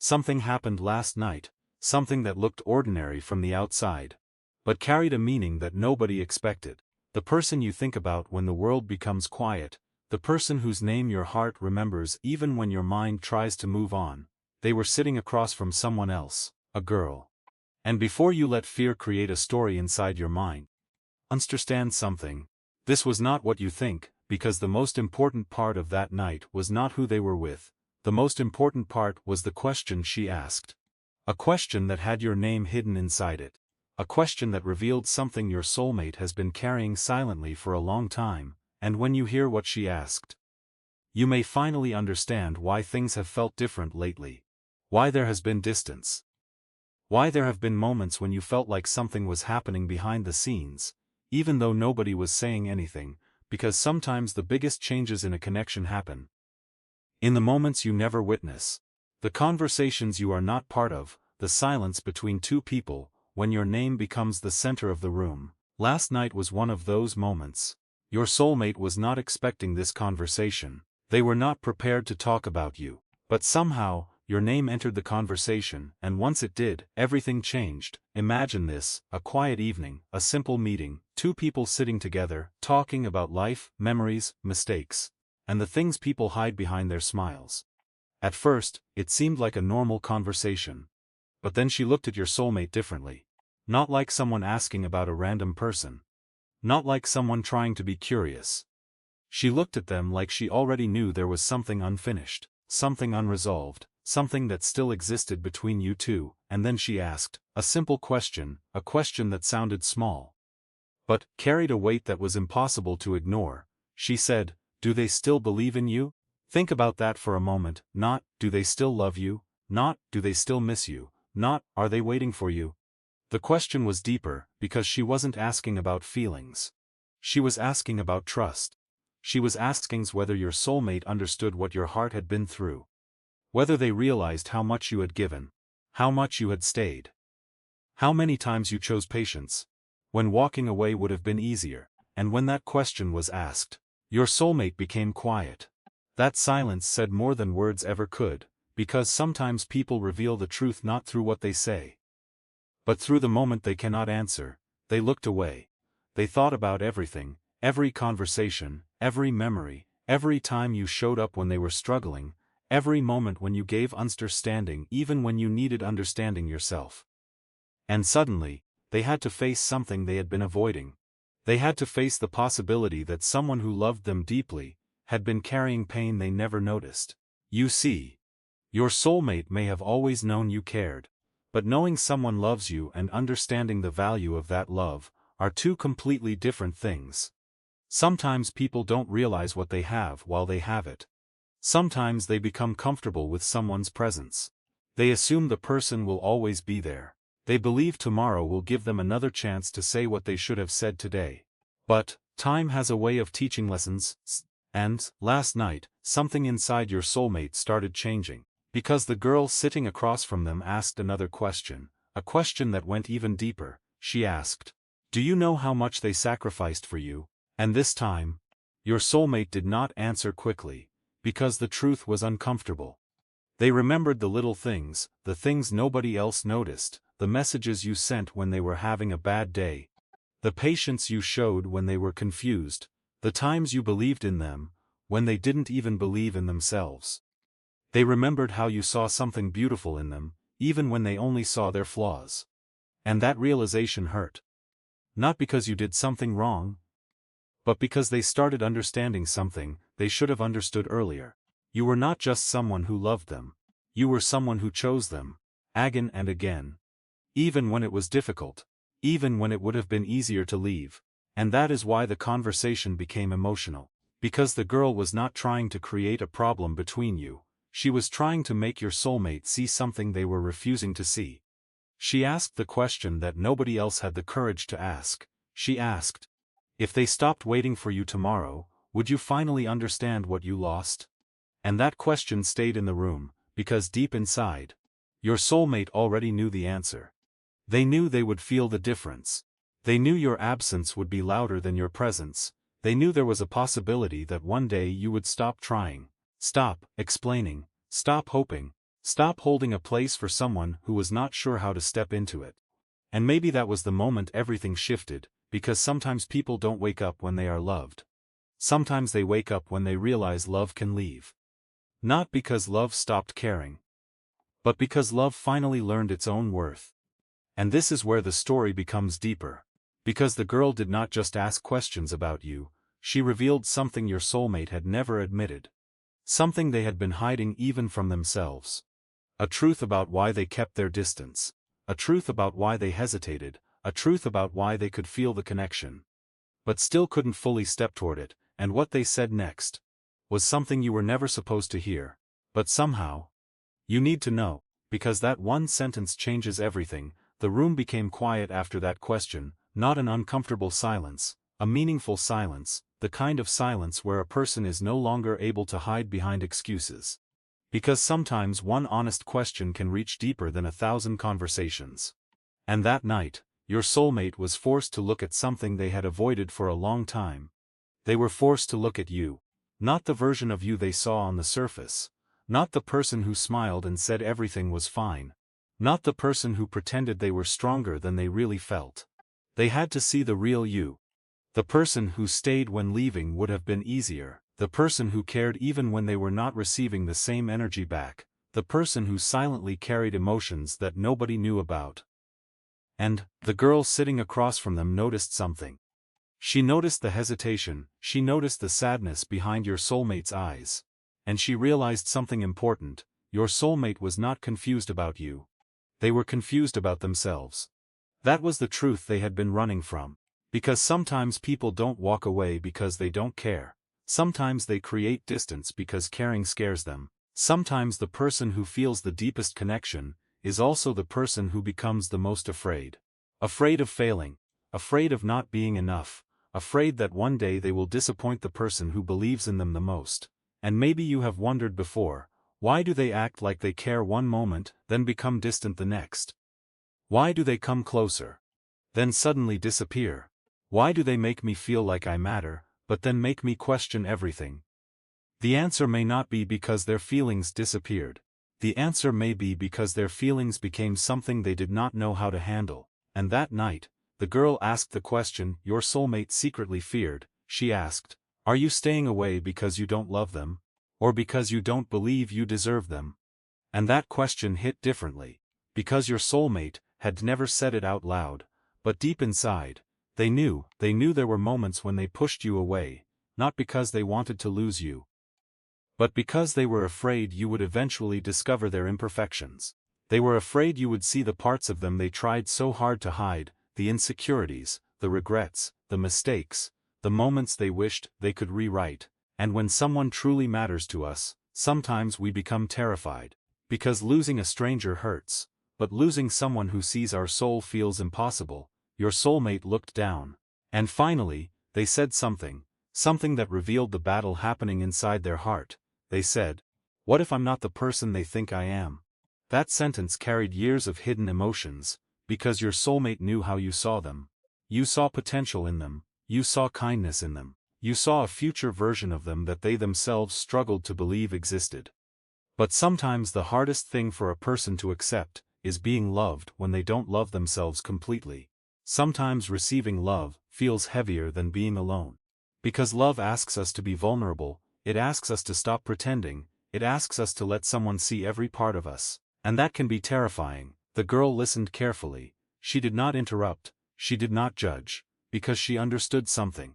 Something happened last night, something that looked ordinary from the outside, but carried a meaning that nobody expected. The person you think about when the world becomes quiet, the person whose name your heart remembers even when your mind tries to move on, they were sitting across from someone else, a girl. And before you let fear create a story inside your mind, understand something. This was not what you think, because the most important part of that night was not who they were with. The most important part was the question she asked. A question that had your name hidden inside it. A question that revealed something your soulmate has been carrying silently for a long time, and when you hear what she asked, you may finally understand why things have felt different lately. Why there has been distance. Why there have been moments when you felt like something was happening behind the scenes, even though nobody was saying anything, because sometimes the biggest changes in a connection happen in the moments you never witness. The conversations you are not part of, the silence between two people, when your name becomes the center of the room. Last night was one of those moments. Your soulmate was not expecting this conversation. They were not prepared to talk about you. But somehow, your name entered the conversation, and once it did, everything changed. Imagine this, a quiet evening, a simple meeting, two people sitting together, talking about life, memories, mistakes, and the things people hide behind their smiles. At first, it seemed like a normal conversation. But then she looked at your soulmate differently. Not like someone asking about a random person. Not like someone trying to be curious. She looked at them like she already knew there was something unfinished, something unresolved, something that still existed between you two, and then she asked, a simple question, a question that sounded small, but carried a weight that was impossible to ignore. She said, "Do they still believe in you?" Think about that for a moment. Not, "Do they still love you?" Not, "Do they still miss you?" Not, "Are they waiting for you?" The question was deeper, because she wasn't asking about feelings. She was asking about trust. She was asking whether your soulmate understood what your heart had been through. Whether they realized how much you had given. How much you had stayed. How many times you chose patience, when walking away would have been easier. And when that question was asked, your soulmate became quiet. That silence said more than words ever could, because sometimes people reveal the truth not through what they say, but through the moment they cannot answer. They looked away. They thought about everything, every conversation, every memory, every time you showed up when they were struggling, every moment when you gave understanding even when you needed understanding yourself. And suddenly, they had to face something they had been avoiding. They had to face the possibility that someone who loved them deeply had been carrying pain they never noticed. You see, your soulmate may have always known you cared, but knowing someone loves you and understanding the value of that love are two completely different things. Sometimes people don't realize what they have while they have it. Sometimes they become comfortable with someone's presence. They assume the person will always be there. They believe tomorrow will give them another chance to say what they should have said today. But time has a way of teaching lessons, and last night, something inside your soulmate started changing, because the girl sitting across from them asked another question, a question that went even deeper. She asked, "Do you know how much they sacrificed for you?" And this time, your soulmate did not answer quickly, because the truth was uncomfortable. They remembered the little things, the things nobody else noticed, the messages you sent when they were having a bad day, the patience you showed when they were confused, the times you believed in them, when they didn't even believe in themselves. They remembered how you saw something beautiful in them, even when they only saw their flaws. And that realization hurt. Not because you did something wrong, but because they started understanding something they should have understood earlier. You were not just someone who loved them. You were someone who chose them, again and again. Even when it was difficult. Even when it would have been easier to leave. And that is why the conversation became emotional. Because the girl was not trying to create a problem between you. She was trying to make your soulmate see something they were refusing to see. She asked the question that nobody else had the courage to ask. She asked, if they stopped waiting for you tomorrow, would you finally understand what you lost? And that question stayed in the room, because deep inside, your soulmate already knew the answer. They knew they would feel the difference. They knew your absence would be louder than your presence. They knew there was a possibility that one day you would stop trying, stop explaining, stop hoping, Stop holding a place for someone who was not sure how to step into it. And maybe that was the moment everything shifted, because sometimes people don't wake up when they are loved. Sometimes they wake up when they realize love can leave. Not because love stopped caring, but because love finally learned its own worth. And this is where the story becomes deeper. Because the girl did not just ask questions about you, she revealed something your soulmate had never admitted. Something they had been hiding even from themselves. A truth about why they kept their distance. A truth about why they hesitated. A truth about why they could feel the connection, but still couldn't fully step toward it. And what they said next was something you were never supposed to hear. But somehow, you need to know, because that one sentence changes everything. The room became quiet after that question, not an uncomfortable silence, a meaningful silence, the kind of silence where a person is no longer able to hide behind excuses. Because sometimes one honest question can reach deeper than 1,000 conversations. And that night, your soulmate was forced to look at something they had avoided for a long time. They were forced to look at you. Not the version of you they saw on the surface. Not the person who smiled and said everything was fine. Not the person who pretended they were stronger than they really felt. They had to see the real you. The person who stayed when leaving would have been easier. The person who cared even when they were not receiving the same energy back. The person who silently carried emotions that nobody knew about. And the girl sitting across from them noticed something. She noticed the hesitation, she noticed the sadness behind your soulmate's eyes. And she realized something important: your soulmate was not confused about you. They were confused about themselves. That was the truth they had been running from. Because sometimes people don't walk away because they don't care. Sometimes they create distance because caring scares them. Sometimes the person who feels the deepest connection is also the person who becomes the most afraid. Afraid of failing. Afraid of not being enough. Afraid that one day they will disappoint the person who believes in them the most. And maybe you have wondered before, why do they act like they care one moment, then become distant the next? Why do they come closer, then suddenly disappear? Why do they make me feel like I matter, but then make me question everything? The answer may not be because their feelings disappeared. The answer may be because their feelings became something they did not know how to handle. And that night, the girl asked the question your soulmate secretly feared. She asked, "Are you staying away because you don't love them? Or because you don't believe you deserve them?" And that question hit differently. Because your soulmate had never said it out loud, but deep inside, they knew there were moments when they pushed you away, not because they wanted to lose you, but because they were afraid you would eventually discover their imperfections. They were afraid you would see the parts of them they tried so hard to hide, the insecurities, the regrets, the mistakes, the moments they wished they could rewrite. And when someone truly matters to us, sometimes we become terrified. Because losing a stranger hurts, but losing someone who sees our soul feels impossible. Your soulmate looked down. And finally, they said something that revealed the battle happening inside their heart. They said, "What if I'm not the person they think I am?" That sentence carried years of hidden emotions, because your soulmate knew how you saw them. You saw potential in them, you saw kindness in them, you saw a future version of them that they themselves struggled to believe existed. But sometimes the hardest thing for a person to accept is being loved when they don't love themselves completely. Sometimes receiving love feels heavier than being alone. Because love asks us to be vulnerable, it asks us to stop pretending, it asks us to let someone see every part of us. And that can be terrifying. The girl listened carefully. She did not interrupt, she did not judge, because she understood something.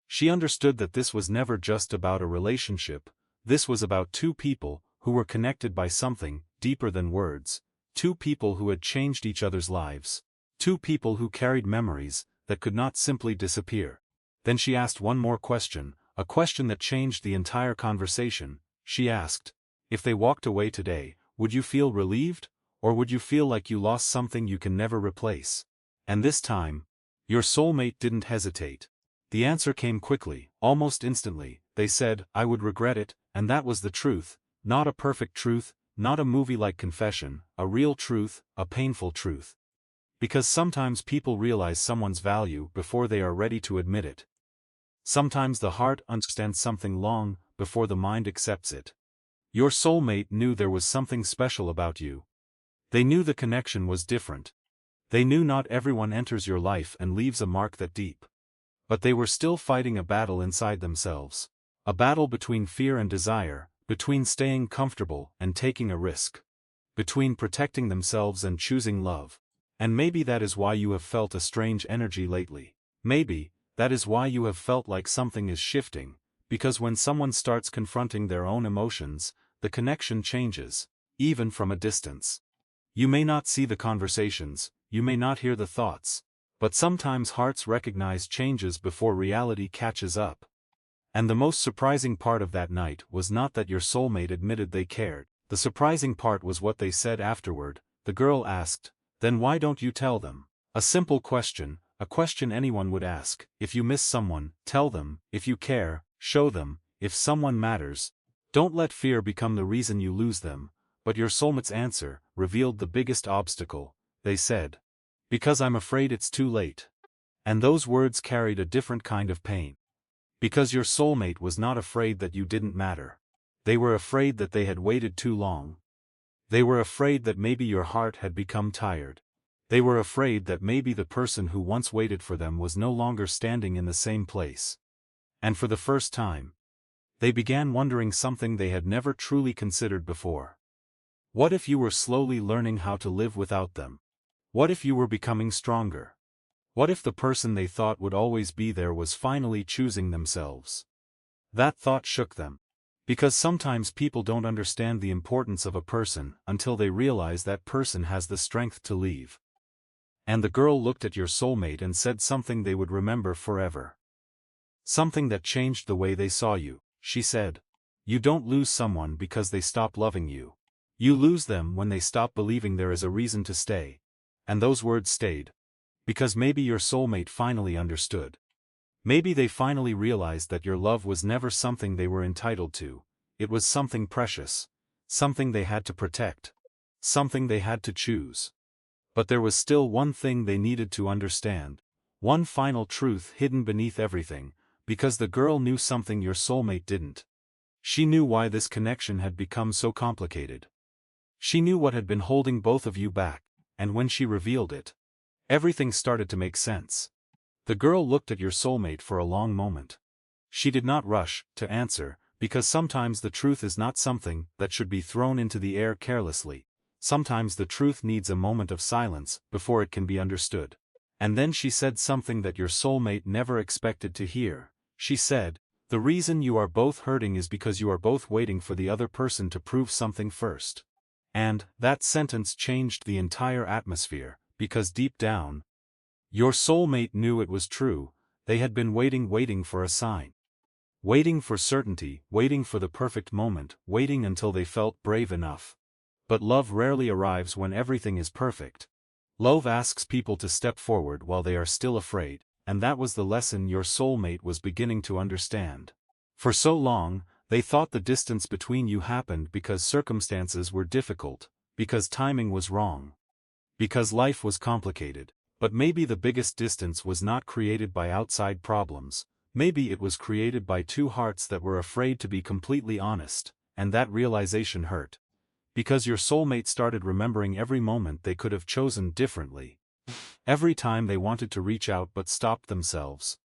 She understood that this was never just about a relationship, this was about two people who were connected by something deeper than words, two people who had changed each other's lives, two people who carried memories that could not simply disappear. Then she asked one more question, a question that changed the entire conversation. She asked, "If they walked away today, would you feel relieved, or would you feel like you lost something you can never replace?" And this time, your soulmate didn't hesitate. The answer came quickly, almost instantly. They said, "I would regret it," and that was the truth, not a perfect truth, not a movie-like confession, a real truth, a painful truth. Because sometimes people realize someone's value before they are ready to admit it. Sometimes the heart understands something long before the mind accepts it. Your soulmate knew there was something special about you. They knew the connection was different. They knew not everyone enters your life and leaves a mark that deep. But they were still fighting a battle inside themselves. A battle between fear and desire, between staying comfortable and taking a risk. Between protecting themselves and choosing love. And maybe that is why you have felt a strange energy lately. Maybe that is why you have felt like something is shifting, because when someone starts confronting their own emotions, the connection changes, even from a distance. You may not see the conversations, you may not hear the thoughts, but sometimes hearts recognize changes before reality catches up. And the most surprising part of that night was not that your soulmate admitted they cared. The surprising part was what they said afterward. The girl asked, "Then why don't you tell them?" A simple question, a question anyone would ask. If you miss someone, tell them. If you care, show them. If someone matters, don't let fear become the reason you lose them. But your soulmate's answer revealed the biggest obstacle. They said, "Because I'm afraid it's too late." And those words carried a different kind of pain. Because your soulmate was not afraid that you didn't matter. They were afraid that they had waited too long. They were afraid that maybe your heart had become tired. They were afraid that maybe the person who once waited for them was no longer standing in the same place. And for the first time, they began wondering something they had never truly considered before. What if you were slowly learning how to live without them? What if you were becoming stronger? What if the person they thought would always be there was finally choosing themselves? That thought shook them. Because sometimes people don't understand the importance of a person until they realize that person has the strength to leave. And the girl looked at your soulmate and said something they would remember forever. Something that changed the way they saw you. She said, "You don't lose someone because they stop loving you. You lose them when they stop believing there is a reason to stay." And those words stayed. Because maybe your soulmate finally understood. Maybe they finally realized that your love was never something they were entitled to. It was something precious. Something they had to protect. Something they had to choose. But there was still one thing they needed to understand. One final truth hidden beneath everything, because the girl knew something your soulmate didn't. She knew why this connection had become so complicated. She knew what had been holding both of you back, and when she revealed it, everything started to make sense. The girl looked at your soulmate for a long moment. She did not rush to answer, because sometimes the truth is not something that should be thrown into the air carelessly. Sometimes the truth needs a moment of silence before it can be understood. And then she said something that your soulmate never expected to hear. She said, "The reason you are both hurting is because you are both waiting for the other person to prove something first." And that sentence changed the entire atmosphere, because deep down, your soulmate knew it was true. They had been waiting for a sign. Waiting for certainty, waiting for the perfect moment, waiting until they felt brave enough. But love rarely arrives when everything is perfect. Love asks people to step forward while they are still afraid, and that was the lesson your soulmate was beginning to understand. For so long, they thought the distance between you happened because circumstances were difficult, because timing was wrong, because life was complicated. But maybe the biggest distance was not created by outside problems. Maybe it was created by two hearts that were afraid to be completely honest, and that realization hurt. Because your soulmate started remembering every moment they could have chosen differently. Every time they wanted to reach out but stopped themselves.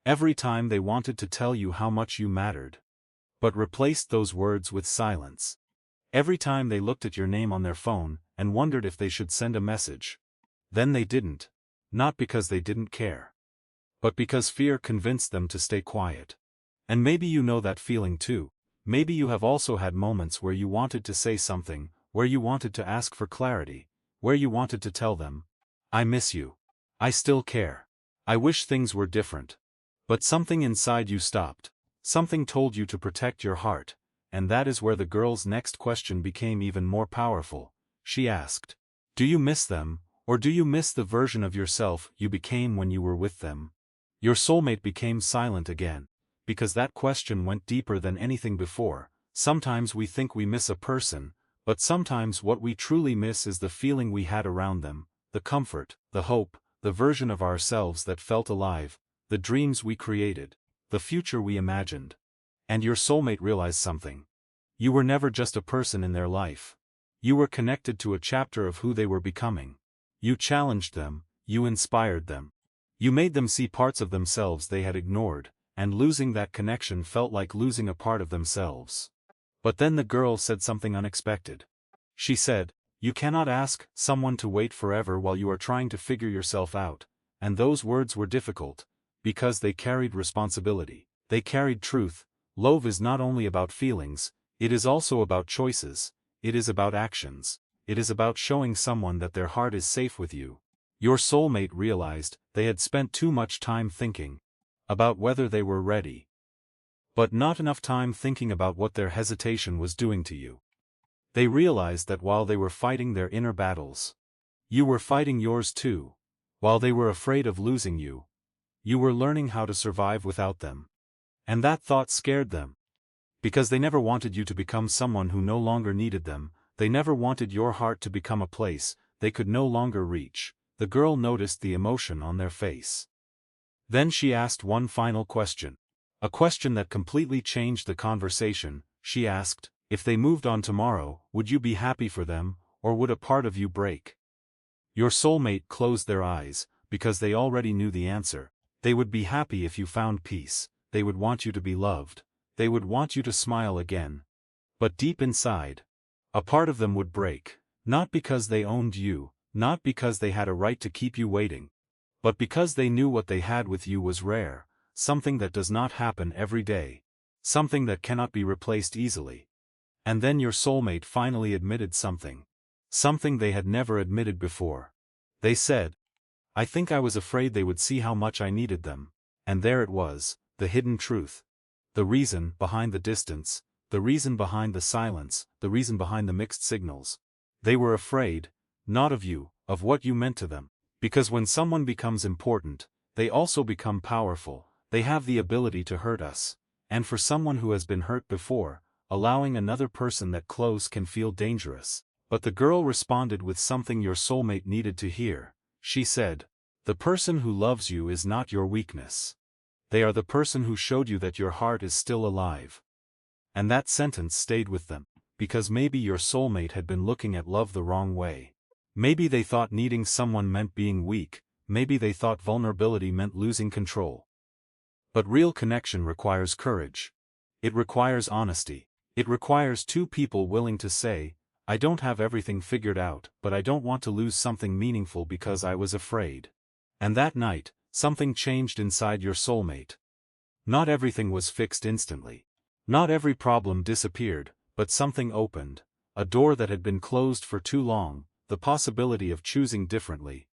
Every time they wanted to tell you how much you mattered, but replaced those words with silence. Every time they looked at your name on their phone and wondered if they should send a message. Then they didn't. Not because they didn't care, but because fear convinced them to stay quiet. And maybe you know that feeling too. Maybe you have also had moments where you wanted to say something, where you wanted to ask for clarity, where you wanted to tell them, "I miss you. I still care. I wish things were different." But something inside you stopped. Something told you to protect your heart, and that is where the girl's next question became even more powerful. She asked, "Do you miss them? Or do you miss the version of yourself you became when you were with them?" Your soulmate became silent again, because that question went deeper than anything before. Sometimes we think we miss a person, but sometimes what we truly miss is the feeling we had around them, the comfort, the hope, the version of ourselves that felt alive, the dreams we created, the future we imagined. And your soulmate realized something. You were never just a person in their life. You were connected to a chapter of who they were becoming. You challenged them, you inspired them. You made them see parts of themselves they had ignored, and losing that connection felt like losing a part of themselves. But then the girl said something unexpected. She said, "You cannot ask someone to wait forever while you are trying to figure yourself out," and those words were difficult, because they carried responsibility. They carried truth. Love is not only about feelings, it is also about choices, it is about actions, it is about showing someone that their heart is safe with you. Your soulmate realized they had spent too much time thinking about whether they were ready, but not enough time thinking about what their hesitation was doing to you. They realized that while they were fighting their inner battles, you were fighting yours too. While they were afraid of losing you, you were learning how to survive without them. And that thought scared them. Because they never wanted you to become someone who no longer needed them, they never wanted your heart to become a place they could no longer reach. The girl noticed the emotion on their face. Then she asked one final question. A question that completely changed the conversation. She asked, "If they moved on tomorrow, would you be happy for them, or would a part of you break?" Your soulmate closed their eyes, because they already knew the answer. They would be happy if you found peace, they would want you to be loved, they would want you to smile again. But deep inside, a part of them would break, not because they owned you, not because they had a right to keep you waiting, but because they knew what they had with you was rare, something that does not happen every day, something that cannot be replaced easily. And then your soulmate finally admitted something. Something they had never admitted before. They said, "I think I was afraid they would see how much I needed them." And there it was, the hidden truth. The reason behind the distance, the reason behind the silence, the reason behind the mixed signals. They were afraid, not of you, of what you meant to them. Because when someone becomes important, they also become powerful. They have the ability to hurt us. And for someone who has been hurt before, allowing another person that close can feel dangerous. But the girl responded with something your soulmate needed to hear. She said, "The person who loves you is not your weakness. They are the person who showed you that your heart is still alive." And that sentence stayed with them, because maybe your soulmate had been looking at love the wrong way. Maybe they thought needing someone meant being weak, maybe they thought vulnerability meant losing control. But real connection requires courage. It requires honesty. It requires two people willing to say, "I don't have everything figured out, but I don't want to lose something meaningful because I was afraid." And that night, something changed inside your soulmate. Not everything was fixed instantly. Not every problem disappeared, but something opened. A door that had been closed for too long, the possibility of choosing differently.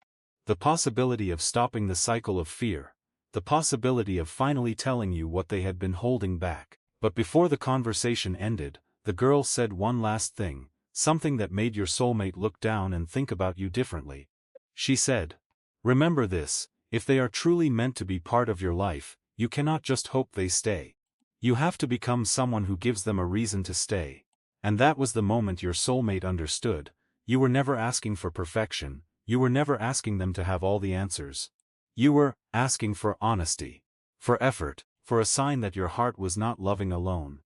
The possibility of stopping the cycle of fear. The possibility of finally telling you what they had been holding back. But before the conversation ended, the girl said one last thing, something that made your soulmate look down and think about you differently. She said, "Remember this, if they are truly meant to be part of your life, you cannot just hope they stay. You have to become someone who gives them a reason to stay." And that was the moment your soulmate understood. You were never asking for perfection, you were never asking them to have all the answers. You were asking for honesty, for effort, for a sign that your heart was not loving alone.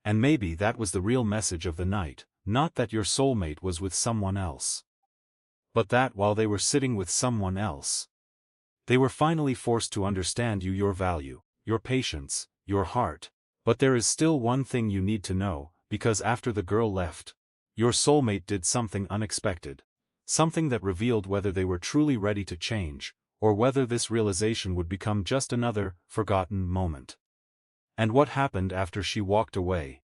And maybe that was the real message of the night, not that your soulmate was with someone else, but that while they were sitting with someone else, they were finally forced to understand you, your value, your patience, your heart. But there is still one thing you need to know, because after the girl left, your soulmate did something unexpected. Something that revealed whether they were truly ready to change, or whether this realization would become just another, forgotten moment. And what happened after she walked away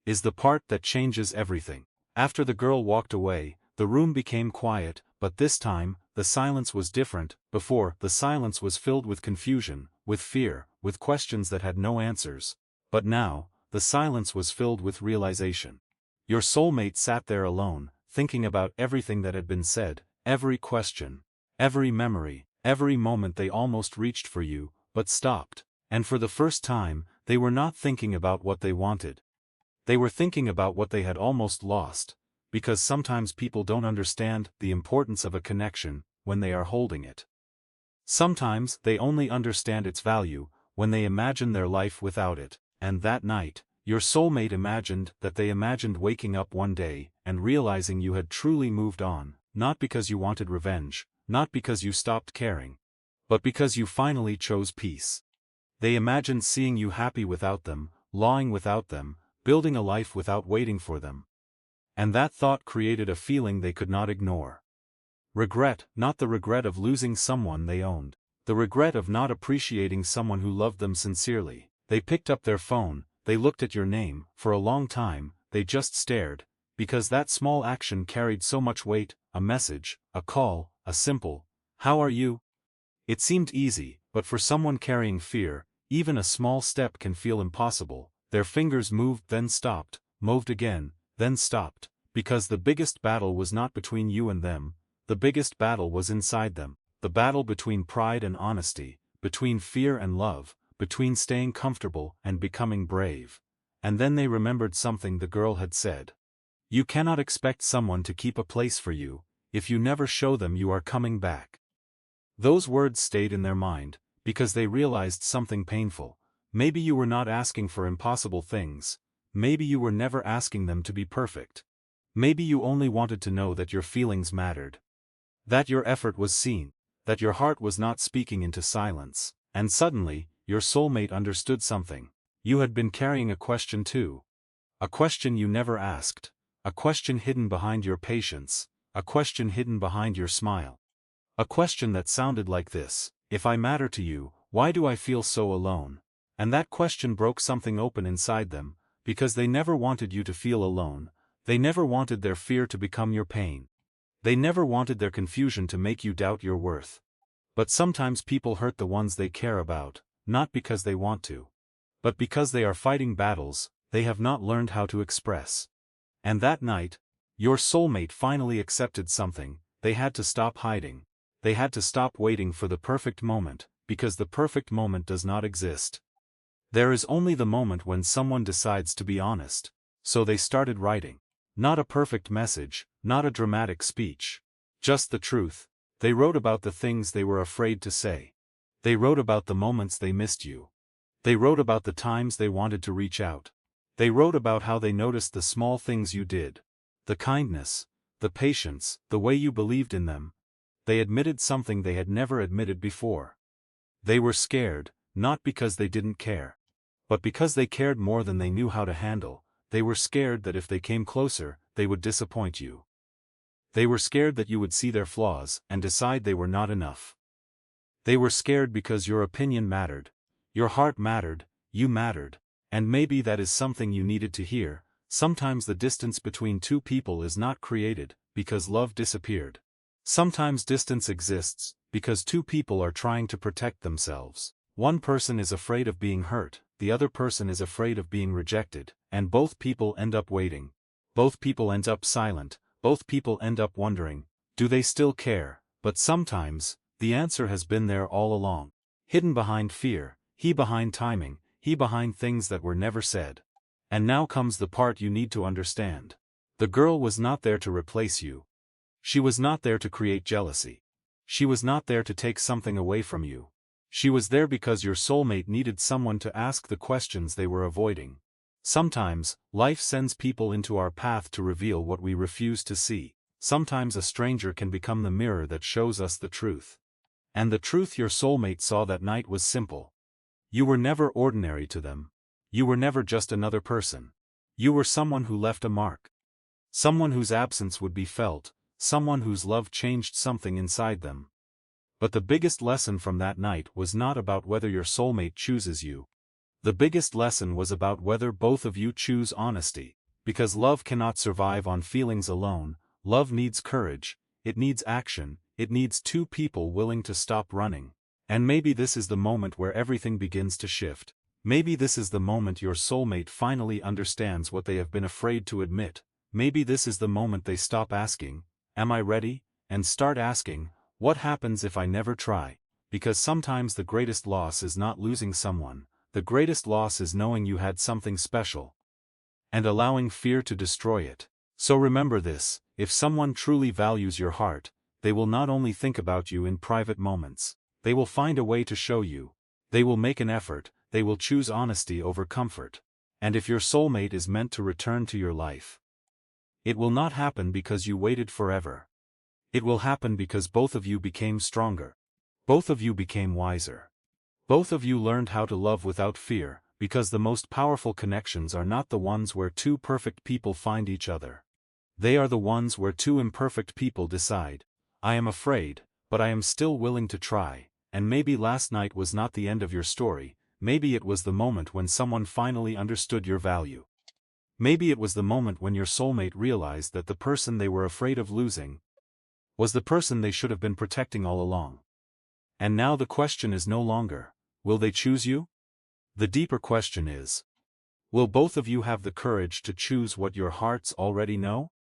is the part that changes everything. After the girl walked away, the room became quiet, but this time, the silence was different. Before, the silence was filled with confusion, with fear, with questions that had no answers. But now, the silence was filled with realization. Your soulmate sat there alone, thinking about everything that had been said, every question, every memory, every moment they almost reached for you, but stopped. And for the first time, they were not thinking about what they wanted. They were thinking about what they had almost lost, because sometimes people don't understand the importance of a connection when they are holding it. Sometimes they only understand its value when they imagine their life without it. And that night, Your soulmate imagined that they imagined waking up one day and realizing you had truly moved on, not because you wanted revenge, not because you stopped caring, but because you finally chose peace. They imagined seeing you happy without them, lying without them, building a life without waiting for them. And that thought created a feeling they could not ignore. Regret, not the regret of losing someone they owned. The regret of not appreciating someone who loved them sincerely. They picked up their phone, they looked at your name, for a long time, they just stared, because that small action carried so much weight, a message, a call, a simple, "How are you?" It seemed easy, but for someone carrying fear, even a small step can feel impossible. Their fingers moved then stopped, moved again, then stopped, because the biggest battle was not between you and them, the biggest battle was inside them, the battle between pride and honesty, between fear and love, between staying comfortable and becoming brave. And then they remembered something the girl had said. You cannot expect someone to keep a place for you, if you never show them you are coming back. Those words stayed in their mind, because they realized something painful. Maybe you were not asking for impossible things, maybe you were never asking them to be perfect. Maybe you only wanted to know that your feelings mattered. That your effort was seen, that your heart was not speaking into silence. And suddenly, your soulmate understood something. You had been carrying a question too. A question you never asked. A question hidden behind your patience. A question hidden behind your smile. A question that sounded like this: if I matter to you, why do I feel so alone? And that question broke something open inside them, because they never wanted you to feel alone. They never wanted their fear to become your pain. They never wanted their confusion to make you doubt your worth. But sometimes people hurt the ones they care about, not because they want to, but because they are fighting battles they have not learned how to express. And that night, your soulmate finally accepted something. They had to stop hiding. They had to stop waiting for the perfect moment, because the perfect moment does not exist. There is only the moment when someone decides to be honest. So they started writing. Not a perfect message, not a dramatic speech. Just the truth. They wrote about the things they were afraid to say. They wrote about the moments they missed you. They wrote about the times they wanted to reach out. They wrote about how they noticed the small things you did. The kindness, the patience, the way you believed in them. They admitted something they had never admitted before. They were scared, not because they didn't care, but because they cared more than they knew how to handle. They were scared that if they came closer, they would disappoint you. They were scared that you would see their flaws and decide they were not enough. They were scared because your opinion mattered. Your heart mattered, you mattered. And maybe that is something you needed to hear. Sometimes the distance between two people is not created because love disappeared. Sometimes distance exists because two people are trying to protect themselves. One person is afraid of being hurt, the other person is afraid of being rejected, and both people end up waiting. Both people end up silent, both people end up wondering, do they still care? But sometimes, the answer has been there all along. Hidden behind fear, he behind timing, he behind things that were never said. And now comes the part you need to understand. The girl was not there to replace you. She was not there to create jealousy. She was not there to take something away from you. She was there because your soulmate needed someone to ask the questions they were avoiding. Sometimes, life sends people into our path to reveal what we refuse to see. Sometimes a stranger can become the mirror that shows us the truth. And the truth your soulmate saw that night was simple. You were never ordinary to them. You were never just another person. You were someone who left a mark. Someone whose absence would be felt, someone whose love changed something inside them. But the biggest lesson from that night was not about whether your soulmate chooses you. The biggest lesson was about whether both of you choose honesty. Because love cannot survive on feelings alone. Love needs courage, it needs action, it needs two people willing to stop running. And maybe this is the moment where everything begins to shift. Maybe this is the moment your soulmate finally understands what they have been afraid to admit. Maybe this is the moment they stop asking, "Am I ready?" and start asking, "What happens if I never try?" Because sometimes the greatest loss is not losing someone, the greatest loss is knowing you had something special and allowing fear to destroy it. So remember this: if someone truly values your heart, they will not only think about you in private moments, they will find a way to show you. They will make an effort, they will choose honesty over comfort. And if your soulmate is meant to return to your life, it will not happen because you waited forever. It will happen because both of you became stronger. Both of you became wiser. Both of you learned how to love without fear, because the most powerful connections are not the ones where two perfect people find each other. They are the ones where two imperfect people decide, I am afraid, but I am still willing to try. And maybe last night was not the end of your story, maybe it was the moment when someone finally understood your value. Maybe it was the moment when your soulmate realized that the person they were afraid of losing was the person they should have been protecting all along. And now the question is no longer, will they choose you? The deeper question is, will both of you have the courage to choose what your hearts already know?